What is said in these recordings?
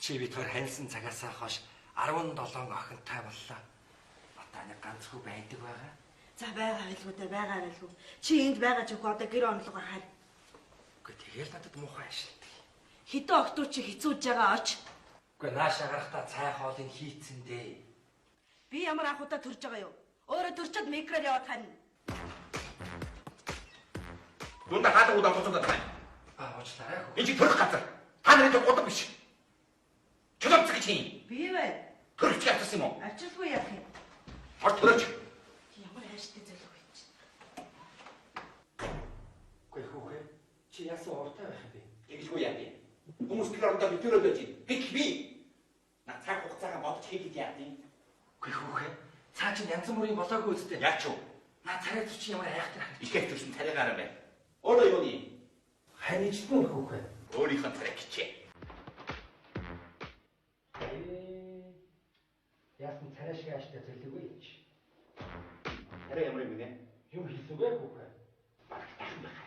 Чи битвэр ханьсан цагаасаа хойш 17 охинтой боллоо. Одоо нэг ганцгүй байдаг байгаа. За байгаа байлгүй дээ, байгаа байлгүй. Чи энд байгаа ч үгүй одоо гэр онолгоор хаа. Гэхдээ тэгэл надад муухай ашигладаг. Хэдэн октоо чи хэцүүж байгаа оч. Үгүй нааш агарахтаа цай хоолыг хийцэн дээ. Би ямар анхудаа төрж байгаа юу? Өөрөө төрчод микроор яваад хань. Юунда хаалга удаан цуцундаа байна. Уучлаарай хөө. Энд чи төрөх газар. Та нарын зөв годог биш. Чөлөөцөг гэж хий. Би вэ? Төрөх явсан юм уу? Ажилгүй яах юм? Орч төрөөч. Ямар хайртай зөвлөг байж. Үгүй хөөе. Чи яасан уртай байх юм бэ? Тэгжгүй яа би. Хүмүүс тэр орондоо би төрөөд байж. Гэтэл би наа цаг хугацаагаа бодож хийгээд яа тийм. Үгүй хөөе. Цаа чинь янз бүрийн болоогүй үстэй. Яач юу? Наа царай зүч ямар айхтар. Ихээр төрсөн царайгаараа байна. Өөрөө юуны? Ханиждгүй хөөе. Өөрийнхөө царай гिचээ. Яасан царай шиг ааштай зөвлөгөө ийч. Царай ямар юм бэ? Юу хийсэн бэ хөөе? Бараг тахын байх.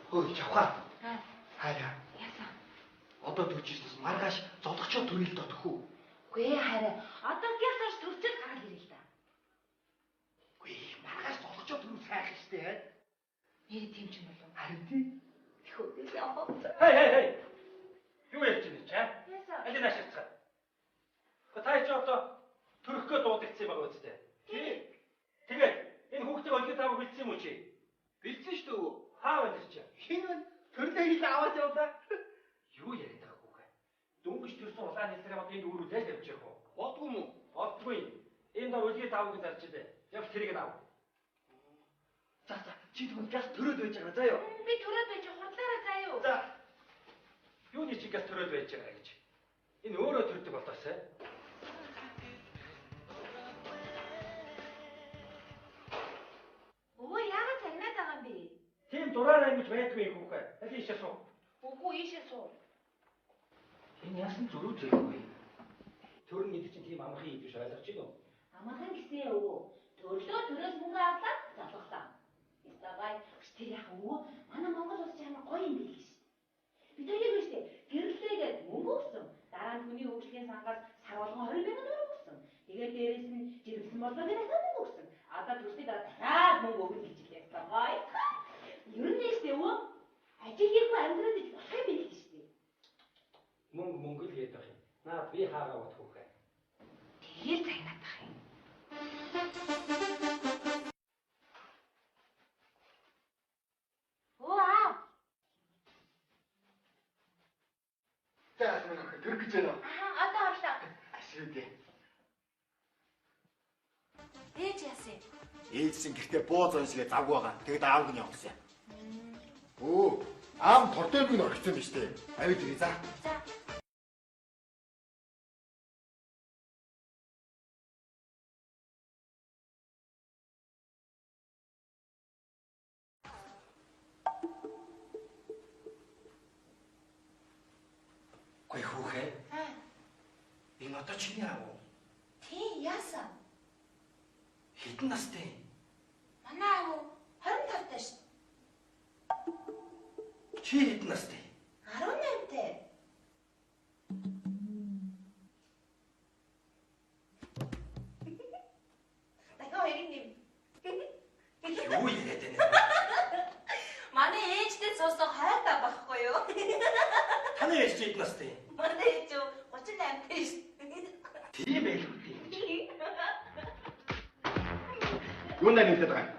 Хөөе чавха. Хайраа. Яасан? Одоо төрчихснээс маргааш зодгочоо төрөл дотхүү. Үгүй хараа. Одоо гялсаж төрчл гараад ирээ л да. Үгүй маргааш зодгочоо төрөл сайх штэ. Нэр тийм ч юм болов. Харин тий. Тэхүү яах вэ? Хей. Юу ярьж байна чи? Яасан? Алин ашигцгаа. Та ч одоо төрөхгөө дуудагдсан байгаа үстэй. Тий. Тэгээд энэ хүүхдийг олгож тааг бэлдсэн юм уу чи? Бэлдсэн шүү дээ. Хаа байна чи? Хин вэ? Төрлөө хил аваад явлаа. Юу яриад байгаа хүүхэ? Дөнгөж төрсөн улаан хэлсээр одоо энд өөрүүлээд явчих уу? Бодгүй юм уу? Бодгүй. Энд олгож тааг гэж зарч дээ. Явж тэрийг ав. За чи тэгвэл газ төрөөд байж байгаа заа юу? Би төрөөд байж хурлаараа заа юу? За. Юуны чи газ төрөөд байж байгаа гэж. Энэ өөрөө төрдөг болоосай. Өө яагаад цагнаад байгаа юм бэ? Тийм дураараа ингэж байдгүй юм хүүхэ. Аль ийшээ суу. Үгүй ийшээ суу. Энэ яасан зөрүү зөрүүгүй. Төрн гэдэг чинь тийм амархан юм биш ойлгож байна уу? Амархан гэсэн өвөө. Төрлөө төрөөс мөнгө авлаа залглаа. Истагай тэр яах өвөө? Манай Монгол улс ямар гоё юм бэ гэж. Бид хоёрыг биш үү? Гэрлээгээд мөнгө өгсөн. Дараа нь хүний хөгжлийн сангаас сар болгон 20,000 төгрөг өгсөн. Тэгээд дээрэс нь жирэмсэн болоо гэх мөнгө өгсөн. Одоо төрсний дараа дахиад мөнгө өгнө гэж хэлсэн гоё. Ер нь нэстэ өвөө. Ажил хийхгүй амьдраад иж болох юм биш үү? Мөнгө л гээд байх юм. Наад би хаагаа бот хүүхэ. Тэгээд цагнаад байх юм. Оо. За минь төр гэж байна. Одоо орлоо. Ашигтэй. Ээж яасан? Ээлжсэн гэртээ бууз оншигээ завгүй байгаа. Тэгэд аав гин явуулсан. Өө, аав тортой би орчихсон биз дээ. Авид ирээ за. За. Гүй хүүхэ. Энэ одоо чиний аав уу? Тий, яасан? Хэдэн настай? Манай аав 25 таш. Чи хэдэн настай? 18 тэй. Дахиад хоёрын нэм. Юу яриад байна? Манай ээжтэй цуусаа хайртай байхгүй юу? Таны ээж чи хэдэн настай? Манай ээж 38 тэй шүү. Тийм байлгүй дээ. Юундаа нэмээд байгаа юм?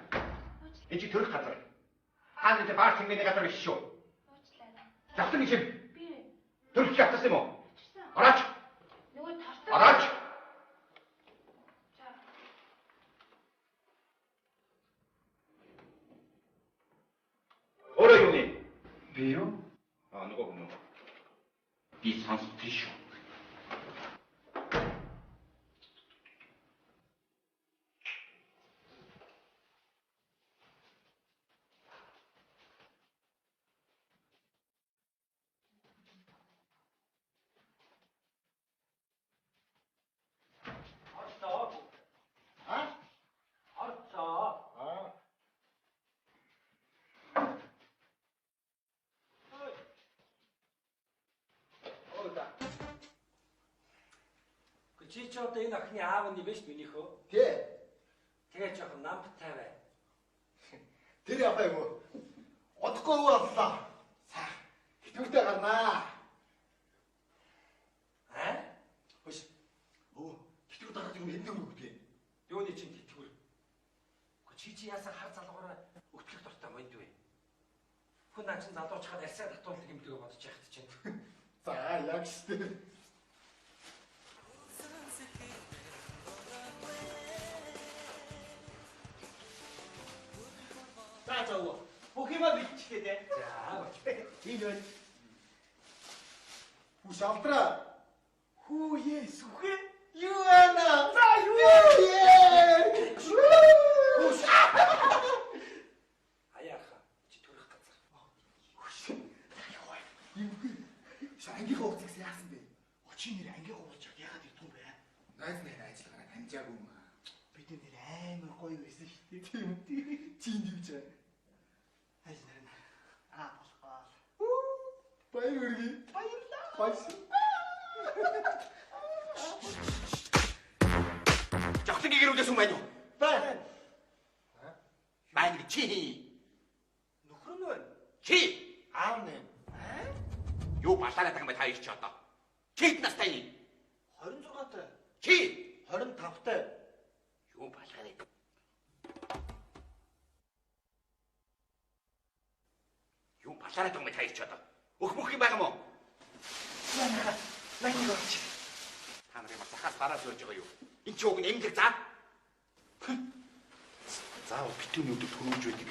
Энд чи төрөх газар. Хаана тэ баар тэнгэрийн газар биш шүү. Уучлаарай. Завсан гэж юм. Би Төрөх явсан юм уу? Орооч. нөгөө тартай. Орооч. За. Өөрөө юуны? Би юу? Нөгөө хүн. Би сонссон шүү. Чи ч одоо энэ охины аав нь биш минийхөө. Тий. Тэгээ жоохон намтай бай. Тэр япаа юм уу? Одохгүй юу боллоо. Саа. Хитвэртэй гарнаа. Хөөс. Хитвэр дараад юм эндээ өгдөө. Юуны чинь тэтгэвэр. Чи яасан хар залгаараа өтгөх дуртай монд вэ? Хүн наач залууч хаад арьсаа татуулдаг юм дгээ бодож яхад чинь. За яг шүү. За бүх юм биччихээ дээ. За Тийм байна. Хүс авдраа. Хүү Есүхэ? Юу ана? За юу ээ? Хүс. Аяаха чи төрөх газар. Ангийн хууцгс яасан бэ? Очийн нэр ангийн хууцч яагаад ирдгүй бэ? Найз нэр ажиллагаа таньжаагүй юм. Бид нэр амар гоё байсан шүү дээ. Тийм үү? Чи юу гэж байна? Хайс нэр нь болохгүй. Баяр үргэлээ. Баярлаа. Баярлаа. Жохлын гэрүүлээс юм байна уу? Байна. Маань чи. Нөхөр нь байна. Чи. Аав нэ. Юу балаараад байгаа юм бэ та их ч одоо. Чи хэд настай юм? 26 таа. Чи 25 таа. юу балаараад. Юу балаараад байгаа юм бэ та их ч одоо. Өх юм байгаа мó? Лайк өгч. Та нарын мацахаас бараад өрж байгаа юу? Энд чи уг нь эмгэг заа. Заав битүүний өдөр төрүүлж байдаг.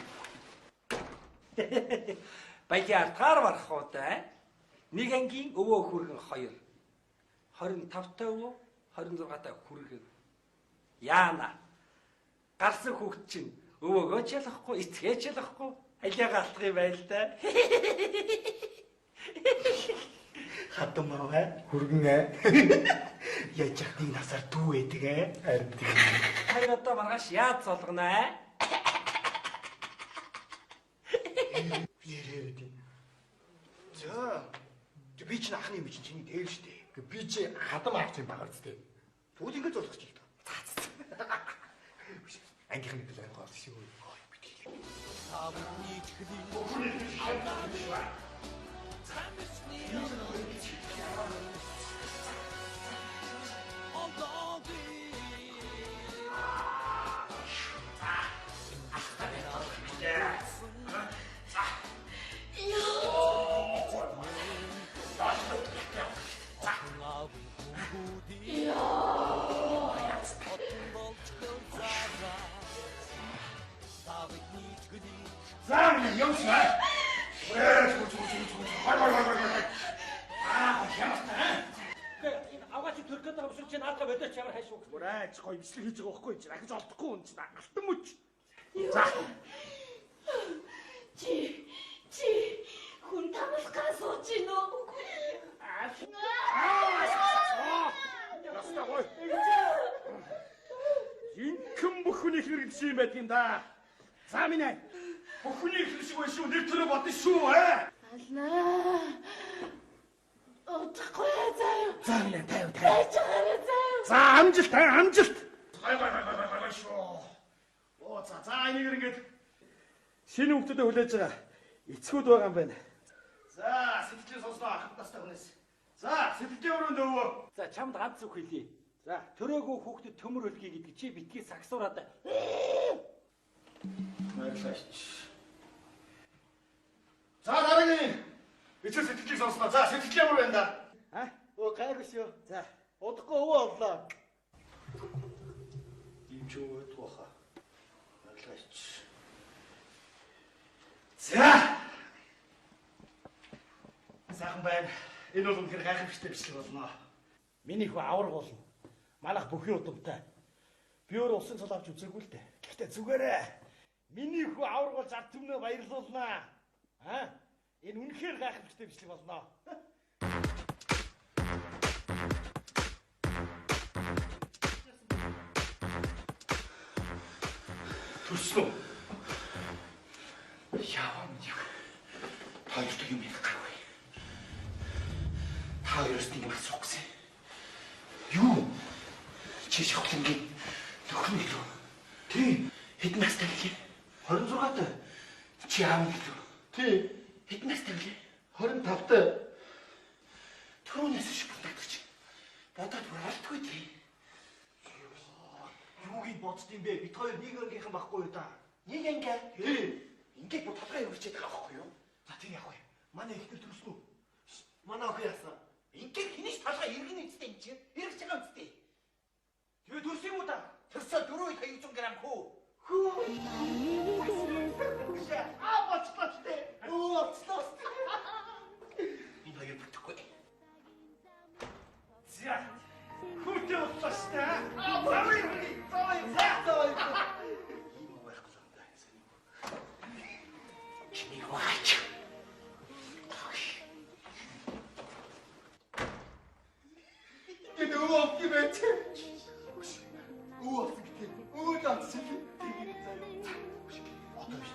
Баяр таар барах уу та? Нэг ангийн өвөө хүргэн 2. 25 та өвөө, 26 та хүргэн. Яана. Гарсан хүүхд чинь өвөөгөө ч ялахгүй, эцгээ ч ялахгүй, алиагаа алдах юм байл та. Хатмаа хүргэнэ. Яаж яхтыг насаар дүү байдаг ээ? Харин тийм. Хоёр одоо маргааш яаж золгоно аа? Ярээд юм. За. Би ч ахны юм чинь чиний дээр штэ. Би чи хадам авч юм багаар зү. Бүгд ингэ зурчих чи. Ангийнхны төлөө гол шүү. Зам юмшаа. Энэ аваач төрөх гэдэг юм шиг чи наадах бодож ямар хайш уу? Мураач гоё бичлэг хийж байгаа байхгүй чи дахиж олдохгүй юм чи алтан мөч. За. Чи хүн тамалхаа сууж гин үү? Ястаа гоё. Инкэм бүхний хэрэг шиг юм байт юм да. За минь. Бүхний хэрэг шиг шүү нэр төрөө бодно шүү аа. Алнаа. Утахгүй заяа. За минь тайв. Тайчаараа заяа. За амжилт. Гай шүү. Оо за энийг ингээд шинэ хүмүүстэй хүлээж байгаа. Эцгүүд байгаа юм байна. За сэтгэлээ сонсноо ахын тастай хүнээс. За сэтгэлээ өрөөнд өвөө. За чамд ганц үг хэлье. За төрөөгөө хүүхдэд төмөр өлгий гэдэг чи битгий сагсуураад. Баярлалаач. За дараагийн эцэг сэтгэлээ сонсноо. За сэтгэлээ өрөө байна да. Оо гайгүй шүү. За удахгүй өвөө орлоо. Ийм ч өвөд баха. Баярлалаач. За. Сайхан байна. Энэ бол үнэхээр гайхамшигтай бичлэг болно. Миний хүү авраг болно. Манайх бүхий удамтай. Би өөр усын цол авч үзээгүй л дээ. Гэхдээ зүгээрээ. Миний хүү авраг болж ард түмнээ баярлуулнаа. Энэ үнэхээр гайхамшигтай бичлэг болно. Төрсөн үү? Яаваа минь юу? Та юутай юм ярих гаргүй. Та хоёроос нэг юм асуух гэсэн. Юу? Чи шавхлангийн нөхөр нь лөө. Тий. Хэдэн настай гэлээ? 26 таа. Чи аав нь лөө. Тий. Хэдэн настай гэлээ? 25 таа. Түрүүнээс шиг бодогдож. Бодоод болтгүй тий. Юугийг бодсон юм бэ? Бид хоёр нэг ангийнхан байхгүй юу да? Нэг анги. Тий. Ингээд бод толгой өрчээд байгаа байхгүй юу? За тийм яах вэ? Манай ихнэр төрсөн үү? Манай охин яасан? Ингээд хинэж толгой иргэн үстэй юм чи. Иргэж байгаа үстэй. Тэгээ төрсөн юм уу да? Төрсө 4-500 грамм хөө. Аа боцлоо штэ. Оцлоо. Энэ хоёр бүтэхгүй. За. Хүүтэй боцлоо штэ. Аа бавын хөргий. Зоой. Ийм байхгүй юм даа. Чиний ваач. Энэ өвөг гэмэт. Өвөг гэдэг. Өвөг амтсан. Одоо биш.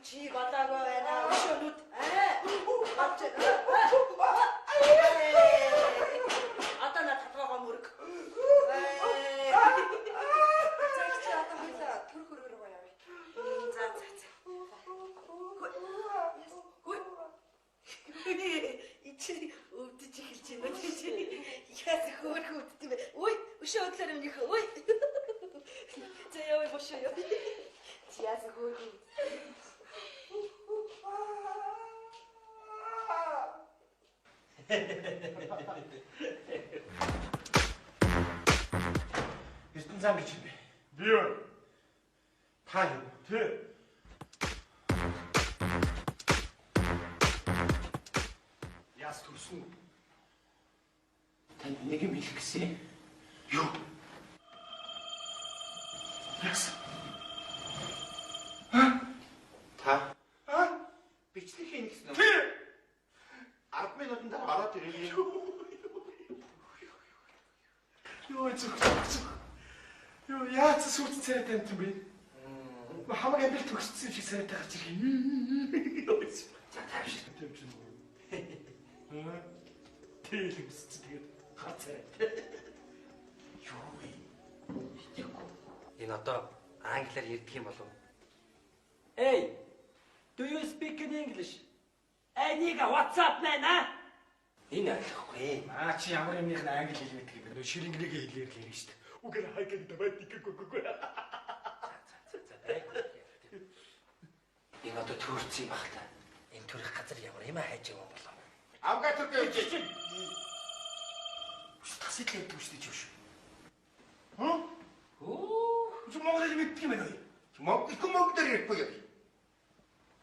Чи балаагаа байна. Өшөөнүүд. Одоо на татгагаа мөрөг. Цагч одоо хилээ төр хөрөөр гоё явъя. За. Ичи өвдөж эхэлж байна чи. Яас хөөрхөн өвддөг юм бэ? Ой, өшөө өдлөр өмнөх. Ой. За явъя бошоо яа. Чи яас хөөрхөн. Эрдэнэ зам гэж юм бэ? Би юу? Та юу? Тэ. Яс төрсөн үү? Танд нэг юм хэлэх гэсэн. Юу? Яс. Та А? бичлэх юм гэсэн үү? Тэ. 10 минутанд ороод ирээ. Юу зүг. Юу яац сүрт царайтай юм бэ? Хамаг амбил төгссөн шиг царайтай гарч ирэх. За тавьш. Тийм ч юм уу. Тэгэл өмсч тэгээд хар царайтай. Юу вэ? Энэ одоо англиар ярьдаг юм болов уу? Hey, do you speak in English? Hey, nigga, what's up, man, huh? Энэ ойлгохгүй. Аа чи ямар юмных нь англи хэл мэддэг юм бэ? Ширингэнийг хэлээр л ярьж штт. Үгээр хайгад даваад гүгүгү. Энэ одоо төрсөн юм бах та. Энэ төрөх газар ямар юм хайж байгаа болов. Авгаа төрөө явж чинь. Тасэт л яддаг штт ч. Хөө? Чи Монголыг мэддэг юм байна уу? Монгол ярихгүй юу?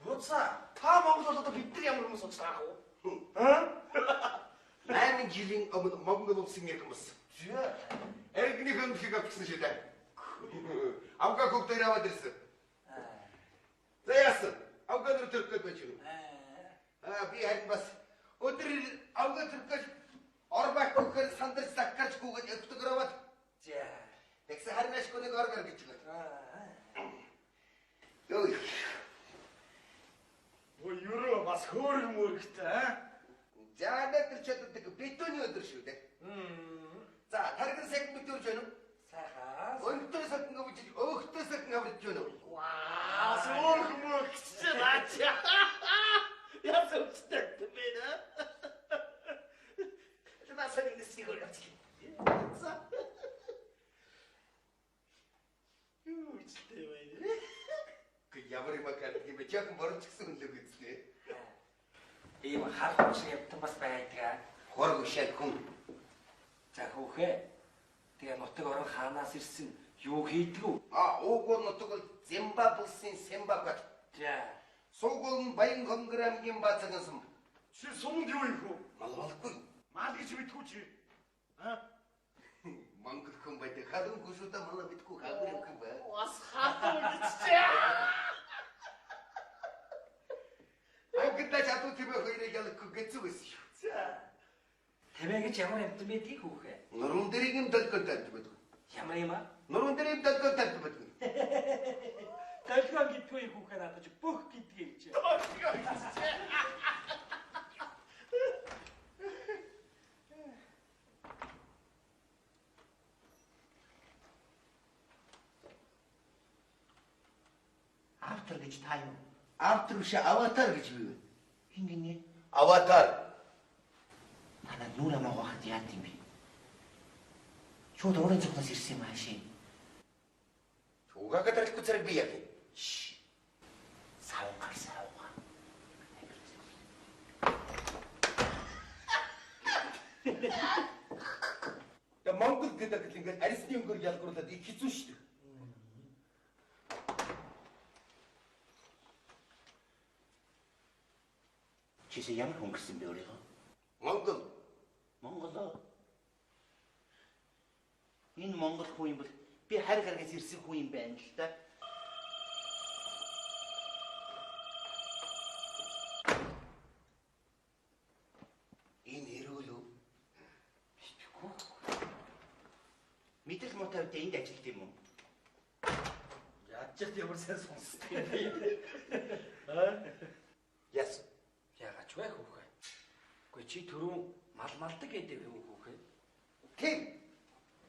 Уцаа, та Монгол бол одоо бид нар ямар хүмүүс болж байгаа вэ? Аа? 8 жилийн өмнө Монгол улсын хүмүүс. Эргний хөндлөгийг авчихсан шүү дээ. Авгаа хөгдөр яваад ирсэн. За яасан? Авгаа дөр төрөх гэж байж юу? Би харин бас өдөр авгаа төрөх орбак өгөхөр сандарч заккарч гүгээд өвтөг ороод. За. Тэгсэн харнаш гүнийг оргор гэж байна. Йоо. Ой, юуруу бас хөөр мөрөгтэй, аа? За нэг төрчөд битүүний өдөр шүү дээ. За, тарган цаг битүүрж байна уу? Сайхан. Өнтөр сакн авч өөхтөр сакн авч байна уу? Вау, суур мөрөгтэй наача. Яс өвчтэй байна. Насаг нэсийг өргөж. За. Юу ч байна. Ямар юм акад юм бэ? Яг боронч гэсэн үнэлэг үстэй. Ийм хар хурц явтан бас байдаг. Хорог шал хүн. За хүүхээ. Тэгээ нутаг орон хаанаас ирсэн юу хийдэг вэ? Уугуул нутаг бол Зимбабвесын Симбабве. За. Суугуул нь Баян хонграмгийн бацагсан. Чи сумд юу юм хөө? Малвалгүй. Мал гэж мэдгүй чи. Монгол хүн байдаг. Халуун гүшүүдэ мала битгүй хагар юм бэ? Бас хатуу идчихээ. Ангидаа чадуу тийм хоёрыг ялахгүй гэцүү байсан шүү. За. Тэмээ гэж ямар амтан байдгийг хүүхээ? Нуруунд дэрийг юм долгоо тавьдаг байдаг. Ямар юм аа? Нуруунд дэрийг долгоо тавьдаг байдаг. Долгион гэдгүй хүүхээ надад ч бүх гэдгийг гэж. Автор гэж та юу? Автор биш аватар гэж бий. Хин гинэ? Аватар. Танаа нүрэ могоход яат юм бэ? Шууд өөрийн цогноос ирсэн юм ааши. Угаага тарилгүй зэрэг би яг. Савгаар. Тэ Монгол гэдэг л ингээд арисны өнгөөр ялгуулад их хэцүү шүү дээ. Чисе ямар хүн гэсэн бэ өөрийгөө? Монгол. Монголоо. Энэ монгол хүн юм бол би харь гаргаас ирсэн хүн юм байна л да. Энэ эрүүл үү? Битгүй. Мэдрэл мотор дээр энд ажилт юм уу? Яаж ч ямар сайн сонсдог юм бэ? Яс. Яагаад ч вэ хүүхээ? Гэхдээ чи түрүүн малдаг гэдэг юм хүүхээ. Тийм.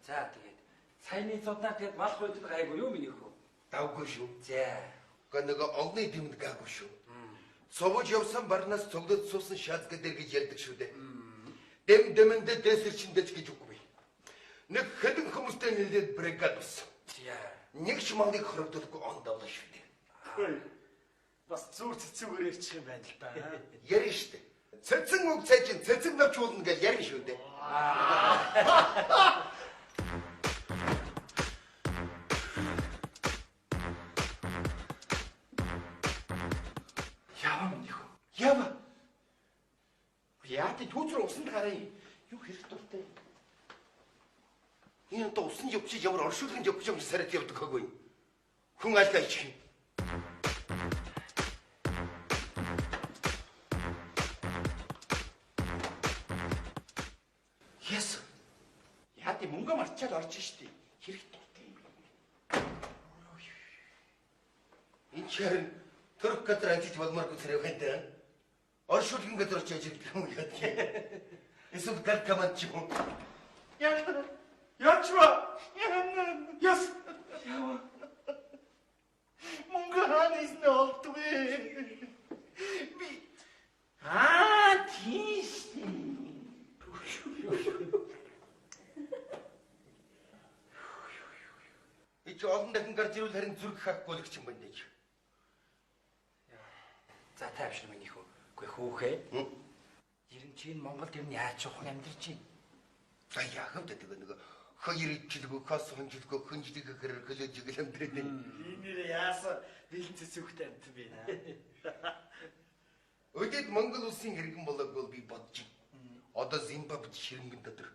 За тэгээд саяны цоднаар тэгээд мал хойдод гайгүй юу миний хөө? Давгүй шүү. За. Гэхдээ нөгөө огны дэмэд гаагүй шүү. Совож явсан барнаас цогдод суусан шааз гэдэр гэж ярьдаг шүү дээ. Дэмэндээ дэсэрчэндэж гэж үгүй. Нэг хэдэн хүмүүстэй нэлээд бригад болсон. За. Нэг ч малыг хорогдуулахгүй ондоолоо шүү дээ. Бас зүр цэцүүгээр ирчих юм байна л да. Ярина шүү дээ. Цэцэн үг цайчин цэцэн навч уулна гэж ярина шүү дээ. Яа минь хөө. Ява. Яа тий түүцэр усан гараа. Юу хэрэг дуртай. Энэ одоо усан явчих ямар оршуулгын явчих юм сард явдаг хаагүй. Хүн альгаа ичих юм. Яс. Яа тий мөнгө марчаад орж штий. Хэрэг дуртай юм. Энэ чарын төрөх газар ажиллаж болмооргүй зэрэг хэнтэй. Оршуулгын газар очиж ажилладаг юм яа тий. Эсвэл гал команд ч юм. Ячва. Яс. Мөнгө ханаас нь олдгүй. Би тийш. Ич олон дахин гарч ирвэл харин зүрх хахгүй л гэж юм байна даа. За тайвшир миний хөө. Үгүй хүүхээ. Ер нь чи Монголд ер нь яаж явах амьдарч байна? За яахав да тэгээ нөгөө хоёр ижлэгөө кос хонжилгөө хөнжлийг хэрэг хөлөөж игэл амьдрээд байна. Энийрээ яасан бэлэн цэцүүхтэй амт би наа. Өдөд Монгол улсын хэрэгэн болоогүй би бодож байна. Одоо Зимбабвед ширэнгэн дотор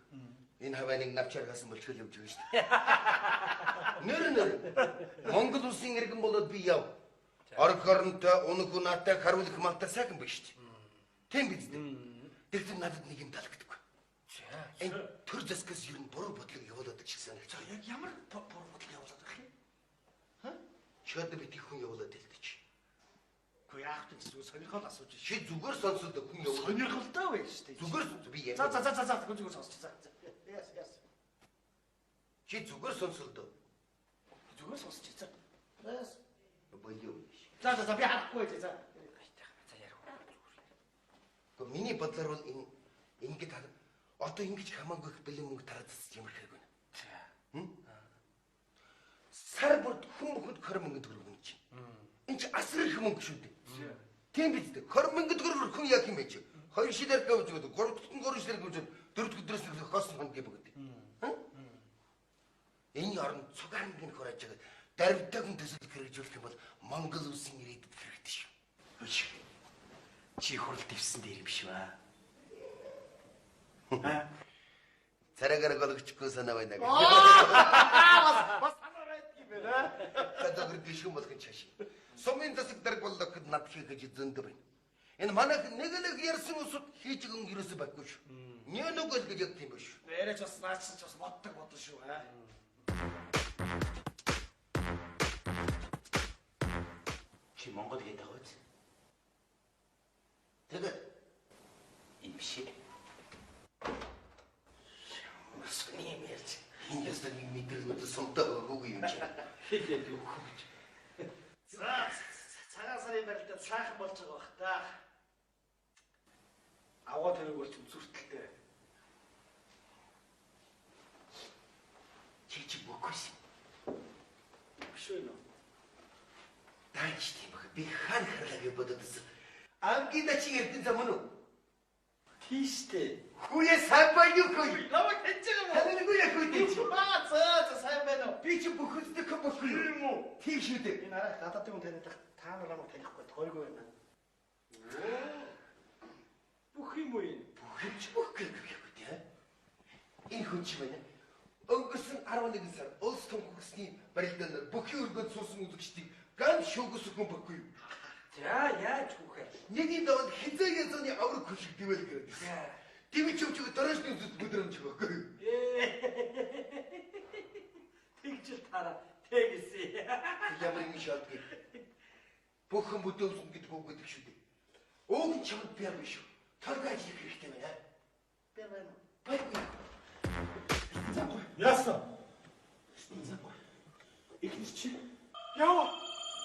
энэ хавааныг навчаар гасан болчихвол явж байгаа шүү дээ. Нэр Монгол улсын хэрэгэн болоод би яв. Орог хоронтой, унаг унаатай, харуулах малтай сайхан биш шүү дээ. Тийм биз дээ. Тэгвэл надад нэг юм таалагддаггүй. Энэ төр засгаас ер нь буруу бодлого явуулдаг шиг санагдаж байна. Яг ямар буруу бодлого явуулаад байх юм? Чад бид их хүн явуулаад хэлдэг. Гэхдээ яах вэ гэсэн сонирхол асууж шээ. Чи зүгээр сонсоод хүн явуулаад. Сонирхолтой байж штэ. Зүгээр би яа. За зүгээр сонсч. За. Яс. Чи зүгээр сонсоод. Зүгээр сонсч. За. Яс. Болио. За би харахгүй ээ. За. За ярих. Гэхдээ миний бодлоор бол энэ ингэж одоо ингэж хамаагүй их бэлэн мөнгө тараадс ямар хэрэг байна. Сар бүрд хүн бүхэнд 20 мөнгө төгрөг юм чи. Энд чи асар их мөнгө шүү дээ. Тийм биз дээ. 20,000 төгрөгөөр хүн яг юм байж. 2 шилээр гавж өгöd. 3 шилээр гавж өгöd. 4 өдрөөс нь хоосон хон гэв өгöd. Энэ орон цугаангийн хурааж байгаа дарвтайхан төсөл хэрэгжүүлэх юм бол Монгол улсын ирээдүйд хэрэгтэй шүү. Үгүй. Чи хурал дэвсэн дээр юм шүү аа. Царайгаар гологчгүй санаа байна гэж. Бас санаа байдаг юм байна. Кадагэр дэшгэн болох чааш. Сумын засаг дарга боллоо гэд над хийгэж зөндөө байна. Энэ манайх нэг ярьсан усуд хийж өгөн ерөөсөө байхгүй шүү. Нэг л гэж яг тийм биш шүү. Бэрэж бас наачсан ч бас боддог шүү аа. Чи Монгол гэдэг байгаа үз? Тэгээд Энэ биш ээ. Масны юм ярьж. Энэ ястаа нэг мэдрэлүүд сумтай өгөөгүй юм чи. Хэлээд өгөх. За цагаан сарын барилдаа цаахан болж байгаа бах та. Аваа тэрэг болч зүртэлтэй. Чи бөхөс. Биш үү нөө? Даач тийм бах. Би хан харлаг бододсон. Ангида чи эрдэн зам уу? Тийштэй. Хүүе сабаюугүй. Намайг хэлж байгаа юм уу? Танайгүй яг үгүй чи. За сайн байна уу? Би чи бөхөстэй бохгүй юм уу? Тийм шүү дээ. Энэ арай гадаадын хүн таних та нар намайг танихгүй тойргүй байна. Бүх юм уу энэ? Бүхэмж бүх гэх үү? Энэ хүн чи байна. Өнгөрсөн 11 сар улс томхогсны барилдаанд бүхий өргөнд суусан үзэгчдийг ган шүүгс өгөн баггүй юу? За яаж хүүхэ? Нэгийн даваад хизээ язаны авраг хөшиг дэвэл гэдэг. Тэвч өвч дөрөжны зүд бүдрэмж баггүй юу? Тэгжил таараа тэгэсэ. Ямар юм шалтгаан. Бүхэн бүдөөсөн гэдэг үг гэдэг шүү дээ. Өөг чамд бяр биш үү? Торгаж хийх хэрэгтэй байна. Би байна. Баггүй. Яасан? Ихнэр чи. Яа.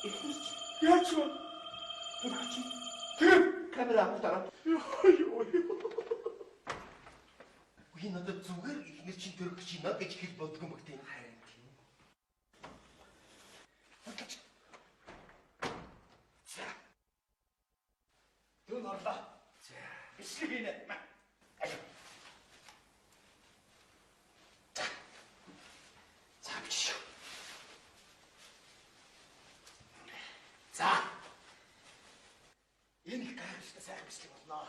Ихнэр чи. Яач вэ? Чи. Тэр камера авахтаа. Үгүй надад зүгээр ихнэр чинь төрөх чинь наа гэж хэл бодгүй мөгтэй харин тийм. За. Дөн орлоо. За. Бишлэгийнэ. За биш. За. Энэ их гайхалтай сайхан бичлэг болно.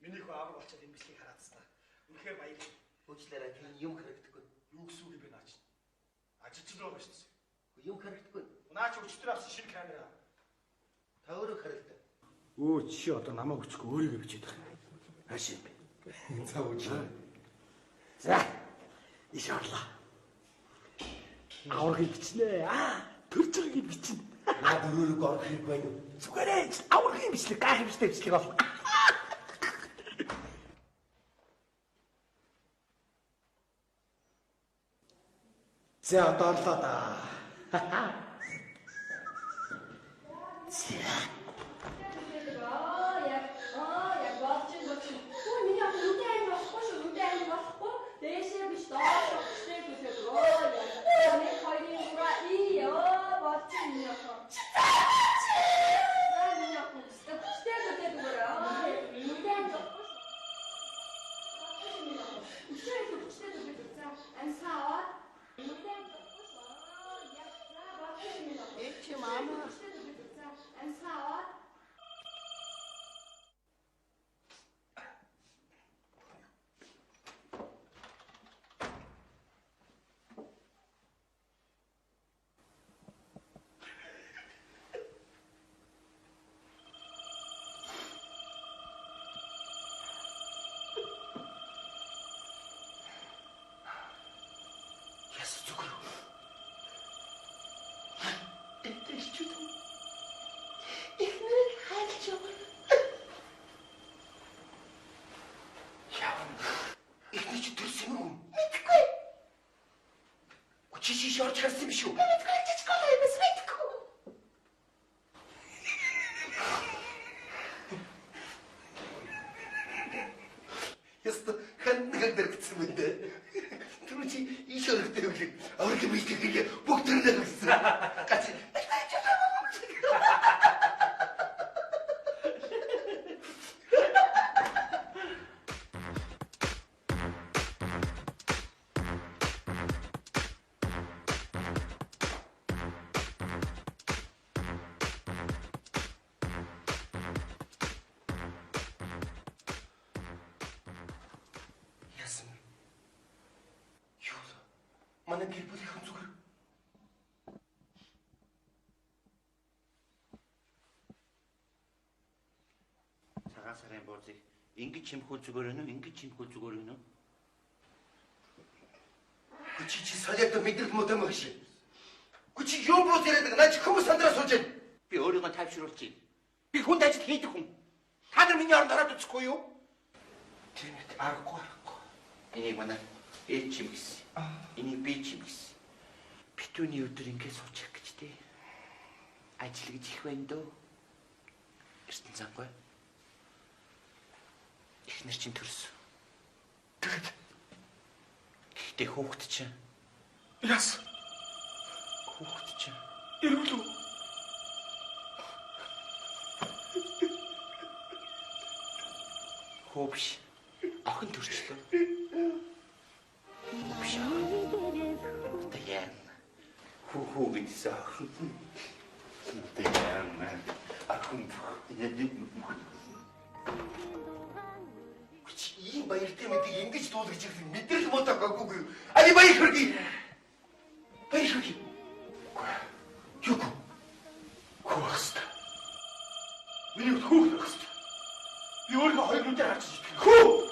Миний хөө авраг болчиход энэ бичлэгийг хараад та. Үнэхээр баярлалаа. Уучлаарай тийм юм харагдахгүй. Юу гэсэн үг юм бэ наач? Ажиж байгаа шүү дээ. Юм харагдахгүй. Наач өчтөр авсан шинэ камера. Та өөрөө харагдаа. Өө чи одоо намайг өчгөө өөрийгөө бичээд байгаа юм. Хаашаа юм бэ? За уучлаарай. За. Иш орлоо. Аврагыг бичнэ. Төрж байгааг бичнэ. Наад өөрөө орох хэрэг байна уу? Зүгээрээ аврагын бичлэг гайхамшигтай бичлэг бол. За одоо орлоо да. Яг болж байна. Хөө миний хат нүдэн ань болохгүй шүү. Нүдэн ань болохгүй. Дээшээ биш доош өгчтэй гэдэг. Яг нэг хоёрын гура болж миний хат. Миний хат өгчтэй гэдэг гура. Нүдэн ань болохгүй шүү. Үшээ өгчтэй гэдэг. За ансаа. Нүдэн ань болохгүй шүү. Яг за болж миний хат. Эч мама. Ансаа. Яс зүгээр. Эцэст ихнэр хайлж яваа. Яа. Ихнэр чи төрсөн юм уу? Мэдгүй. Чи шорч харсан юм шүү. Мэдгүй чи колоо юм мэдгүй. Яста хан нэгдэр гэсэн мэт. Тэр чи иш өргөдөг юм. Авраг бийтгэх бүх төрөл гэсэн. Гац. сургуулийг ингэж чимхүү зүгээр өнө, ингэж чимхүү зүгээр өнө. Чи солиод мэдрэл мөдөм гэж. Чи юу бус яриад наа чи хүмүүс сандраа сууж байна. Би өөрийгөө тайвшруулчих. Би хүнд ажил хийдэг хүн. Та нар миний оронд ороод үзэхгүй юу? Тийм ээ. Аргагүй. Энийг манай ээж чим гэсэн. Энийг би чим гэсэн. Битүүний өдөр ингэ суучих гэж дээ. Ажил гэж их байна дөө. Эртэн цангүй. Эхнэр чинь төрсөн. Гэхдээ хүүхэд чинь. Яс. Хүүхэд чинь. Ирүүлүү. Хөө биш. Охин төрчлөө. Биш охин. Тэян. Хүү гэсэн охин. Тэян. Охин. Ийм баяртай мэдээ ингэж дуулгаж ирэх мэдрэл мөдөг агуугүй. Ай баяр хүргэе. Баяр хүргэе. Юу? Хөөст. Миний хүүхэд хөөст. Би өөрөө хоёр нүдээр харж байгаа. Хөө!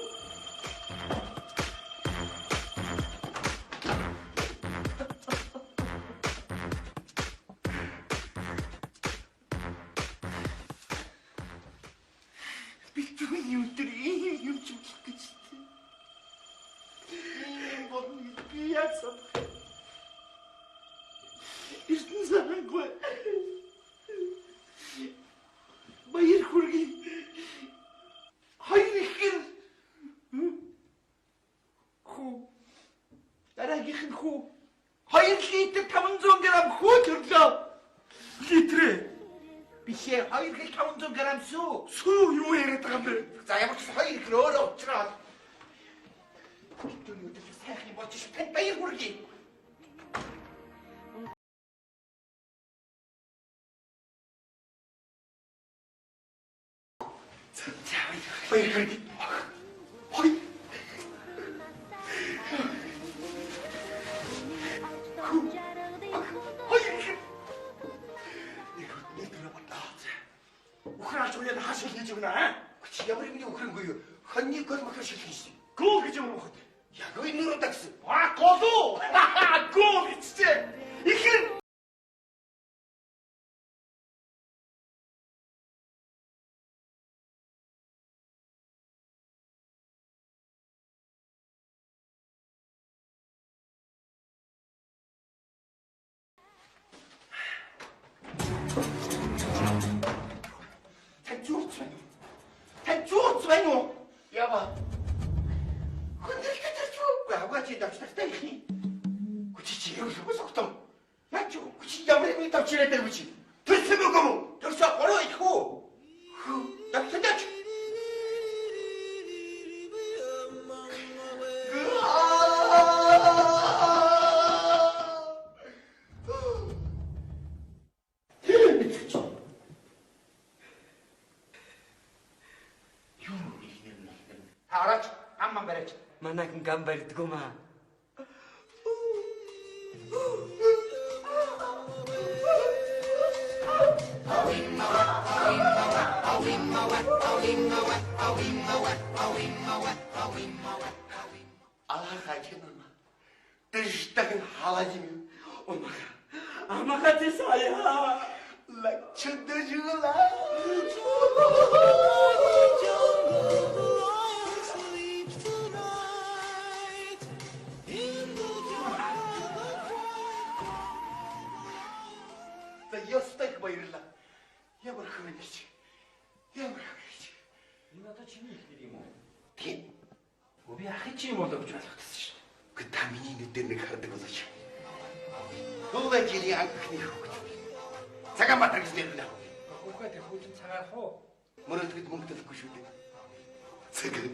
Би түүний өдөр юм ч хэлэх гэж байна. Ийм бодно би яасан. Эртэн санаагүй. Баяр хүргэе. Хоёр ихэр. Хүү. Дараагийнх нь хүү. 2 литр 500 грамм хүү төрлөө. Литрээ. Бишээ 2 хил 500 грамм сүү. Сүү юу яриад байгаа юм бэ? За ямар ч 2 ихэр өөрөө уучраад. Битүүний өдөр сайхан болж ш тань баяр хүргэе. Баяр хүргэе. Хой. Ухраалж уяад хаашил хийж өгнө аа? Чи ямар юм өхрөнгөө юу? Хоньны гол махар шилхийсэн. Гол гэж юм уу хот? Яг энэ нөрөө тагсан. Голуу! Гол гэжтэй. Ихэр Тань зүүц байна уу? Ява. Хүндрэл гэж юу? Авгаач давчтартай их юм. Чи юу л өсөктөм. Яач юу? Чи ямар юм давчраад дээр бүчи. Төрсөн үг юм уу? Төрсө гороо их үү? Давчтаач. Хараач амман бариач. Манайхан гам барьдгүй маа. Алахач юм. Дэжтэн халажим. Амаха тэсая. Лачдэжла. Ястайх баярлаа. Ямар хөөж. Ямар хөөж. Энэ одоо чиний ихнэр юм уу? Тийм. Би ахын чи юм болоо гэж ойлгосон шүү. Гэ та миний нүдээр нэг хардаг болооч. Дуулаа жилийн анхны хөвгт. Цагаан батар гэж нэрнэ. Хүүхэд хөөжин цагаарах уу? Мөрөдгөд мөнгө төлөхгүй шүү дээ. Цагаан.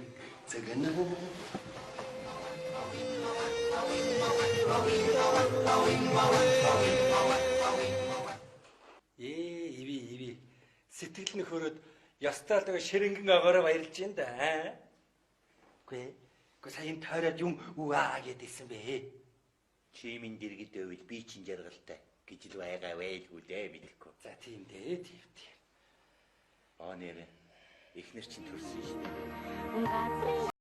Иви. Сэтгэл нь хөрөөд ястаа л ширэнгэн агаараа баярлж байна да. Үгүй саяын тойроод юм үаа гэдээсэн бэ. Чимэн дэргэд өвөл би чин жаргалтай гэж л байгаа байлгүй дээ мэдэхгүй. За тийм дээ. Нэр Эхнэр чинь төрсөн шүү дээ.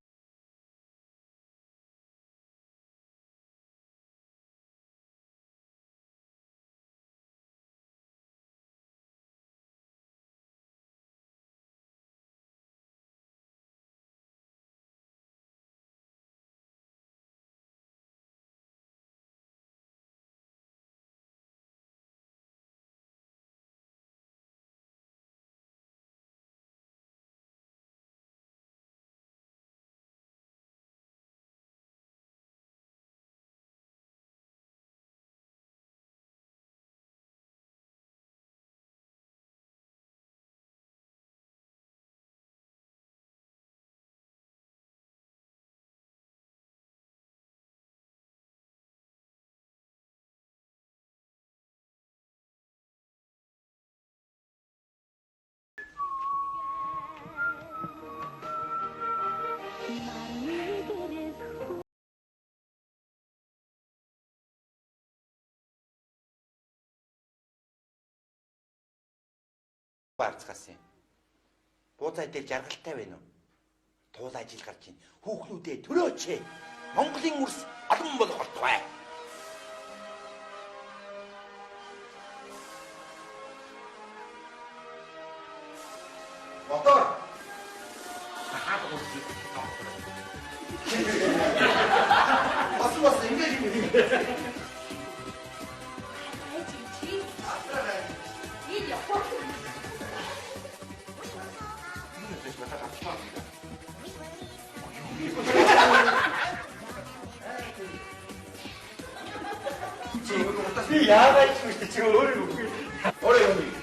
Барцгаас юм. Бууцаа дээр жаргалтай байна уу? Туул ажил гарч ийн. Хүүхнүүдээ төрөөч. Монголын үрс олон болох болтугай. Мотор. Бас ингэж юм. Би яагаад ч үгүй чи өөрөө үгүй. Орой юм.